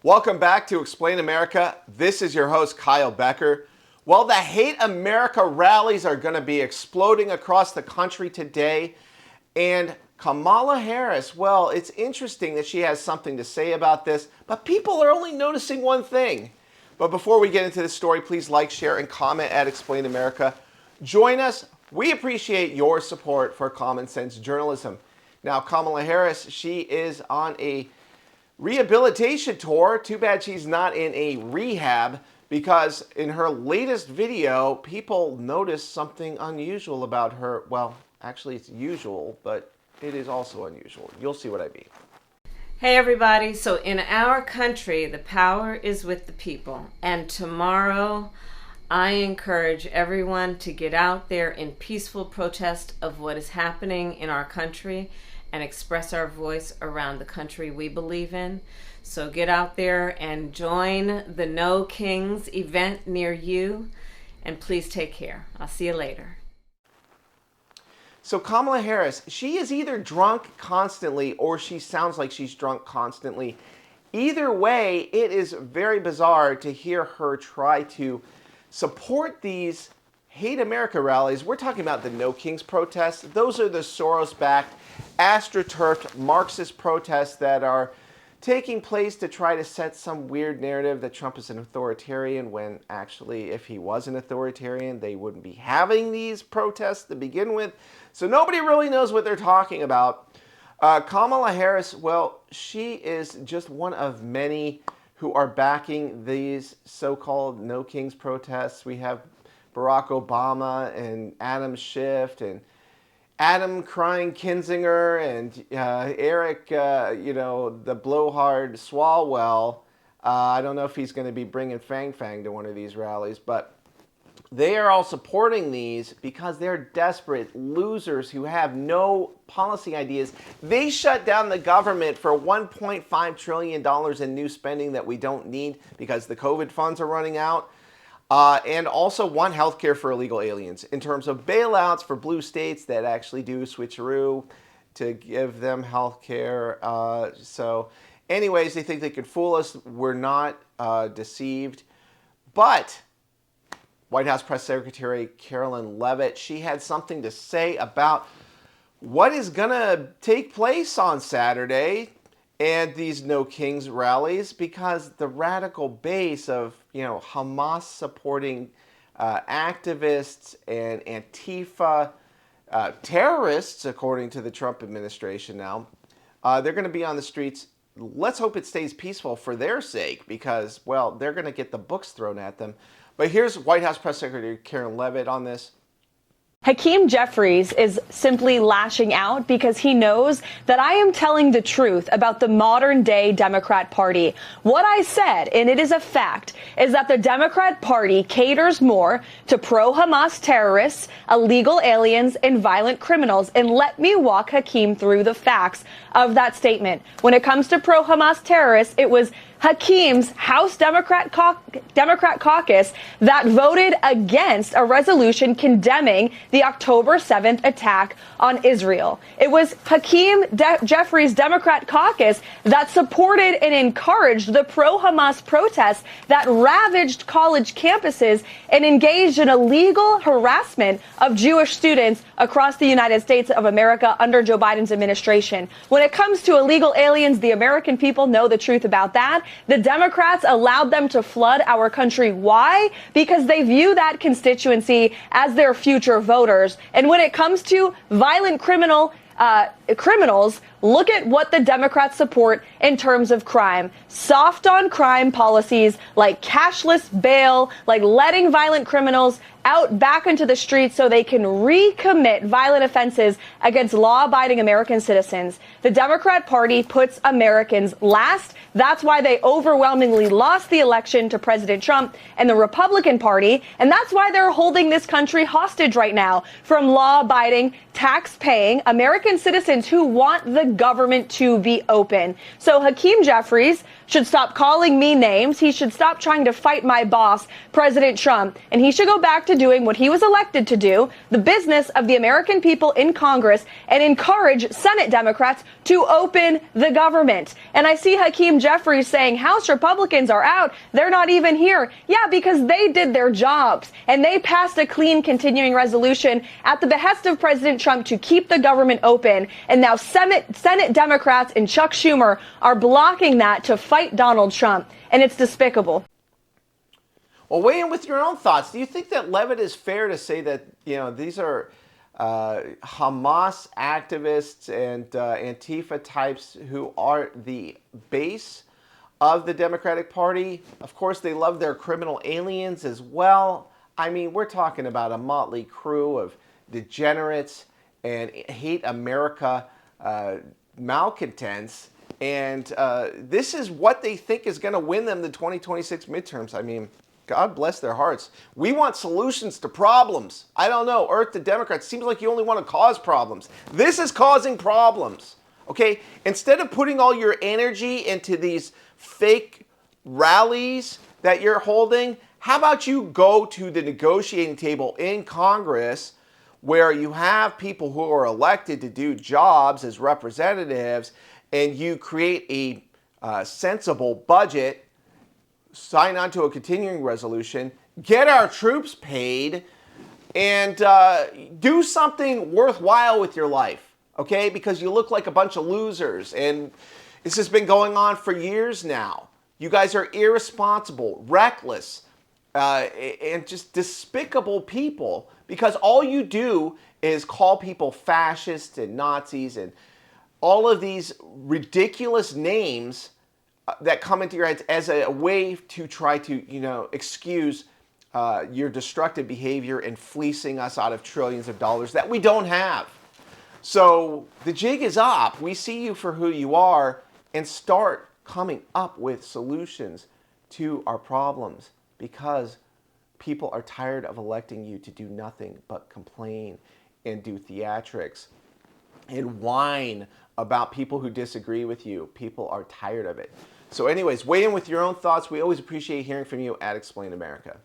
Welcome back to Explain America. This is your host, Kyle Becker. Well, the Hate America rallies are going to be exploding across the country today. And Kamala Harris, well, it's interesting that she has something to say about this, but people are only noticing one thing. But before we get into this story, please like, share, and comment at Explain America. Join us. We appreciate your support for common sense journalism. Now, Kamala Harris, she is on a rehabilitation tour. Too bad she's not in a rehab, because in her latest video, people noticed something unusual about her. Well, actually it's usual, but it is also unusual. You'll see what I mean. Hey everybody, so in our country, the power is with the people. And tomorrow, I encourage everyone to get out there in peaceful protest of what is happening in our country and express our voice around the country we believe in. So get out there and join the No Kings event near you, and please take care. I'll see you later. So Kamala Harris, she is either drunk constantly or she sounds like she's drunk constantly. Either way, it is very bizarre to hear her try to support these Hate America rallies. We're talking about the No Kings protests. Those are the Soros-backed, astroturfed Marxist protests that are taking place to try to set some weird narrative that Trump is an authoritarian, when actually, if he was an authoritarian, they wouldn't be having these protests to begin with. So nobody really knows what they're talking about. Kamala Harris, well, she is just one of many who are backing these so-called No Kings protests. We have Barack Obama and Adam Schiff and Adam crying Kinzinger and Eric, the blowhard Swalwell. I don't know if he's going to be bringing Fang Fang to one of these rallies, but they are all supporting these because they're desperate losers who have no policy ideas. They shut down the government for $1.5 trillion in new spending that we don't need because the COVID funds are running out. And also want healthcare for illegal aliens in terms of bailouts for blue states that actually do switcheroo to give them healthcare. So anyways, they think they could fool us. We're not deceived. But White House Press Secretary Carolyn Leavitt, she had something to say about what is going to take place on Saturday and these No Kings rallies, because the radical base of, Hamas supporting activists and Antifa terrorists, according to the Trump administration now, they're going to be on the streets. Let's hope it stays peaceful for their sake, because, well, they're going to get the books thrown at them. But here's White House Press Secretary Carolyn Leavitt on this. Hakeem Jeffries is simply lashing out because he knows that I am telling the truth about the modern day Democrat Party. What I said, and it is a fact, is that the Democrat Party caters more to pro-Hamas terrorists, illegal aliens, and violent criminals. And let me walk Hakeem through the facts of that statement. When it comes to pro-Hamas terrorists, it was Hakeem's House Democrat caucus that voted against a resolution condemning the October 7th attack on Israel. It was Hakeem Jeffries' Democrat caucus that supported and encouraged the pro-Hamas protests that ravaged college campuses and engaged in illegal harassment of Jewish students across the United States of America under Joe Biden's administration. When it comes to illegal aliens, the American people know the truth about that. The Democrats allowed them to flood our country. Why? Because they view that constituency as their future voters. And when it comes to violent criminals, look at what the Democrats support in terms of crime. Soft on crime policies like cashless bail, like letting violent criminals out back into the streets so they can recommit violent offenses against law-abiding American citizens. The Democrat Party puts Americans last. That's why they overwhelmingly lost the election to President Trump and the Republican Party. And that's why they're holding this country hostage right now from law-abiding, tax-paying American citizens who want the government to be open. So Hakeem Jeffries should stop calling me names. He should stop trying to fight my boss, President Trump. And he should go back to doing what he was elected to do, the business of the American people in Congress, and encourage Senate Democrats to open the government. And I see Hakeem Jeffries saying House Republicans are out. They're not even here. Yeah, because they did their jobs and they passed a clean continuing resolution at the behest of President Trump to keep the government open. And now Senate Democrats and Chuck Schumer are blocking that to fight Donald Trump. And it's despicable. Well, weigh in with your own thoughts. Do you think that, Levitt, is fair to say that, these are Hamas activists and Antifa types who are the base of the Democratic Party? Of course, they love their criminal aliens as well. I mean, we're talking about a motley crew of degenerates and hate America malcontents. And this is what they think is going to win them the 2026 midterms. I mean, God bless their hearts. We want solutions to problems. I don't know, Earth to Democrats, seems like you only want to cause problems. This is causing problems, okay? Instead of putting all your energy into these fake rallies that you're holding, how about you go to the negotiating table in Congress where you have people who are elected to do jobs as representatives, and you create a sensible budget, sign on to a continuing resolution, get our troops paid, and do something worthwhile with your life, okay? Because you look like a bunch of losers, and this has been going on for years now. You guys are irresponsible, reckless, and just despicable people, because all you do is call people fascists and Nazis and all of these ridiculous names that come into your heads as a way to try to, excuse your destructive behavior and fleecing us out of trillions of dollars that we don't have. So the jig is up. We see you for who you are, and start coming up with solutions to our problems, because people are tired of electing you to do nothing but complain and do theatrics and whine about people who disagree with you. People are tired of it. So anyways, weigh in with your own thoughts. We always appreciate hearing from you at Explain America.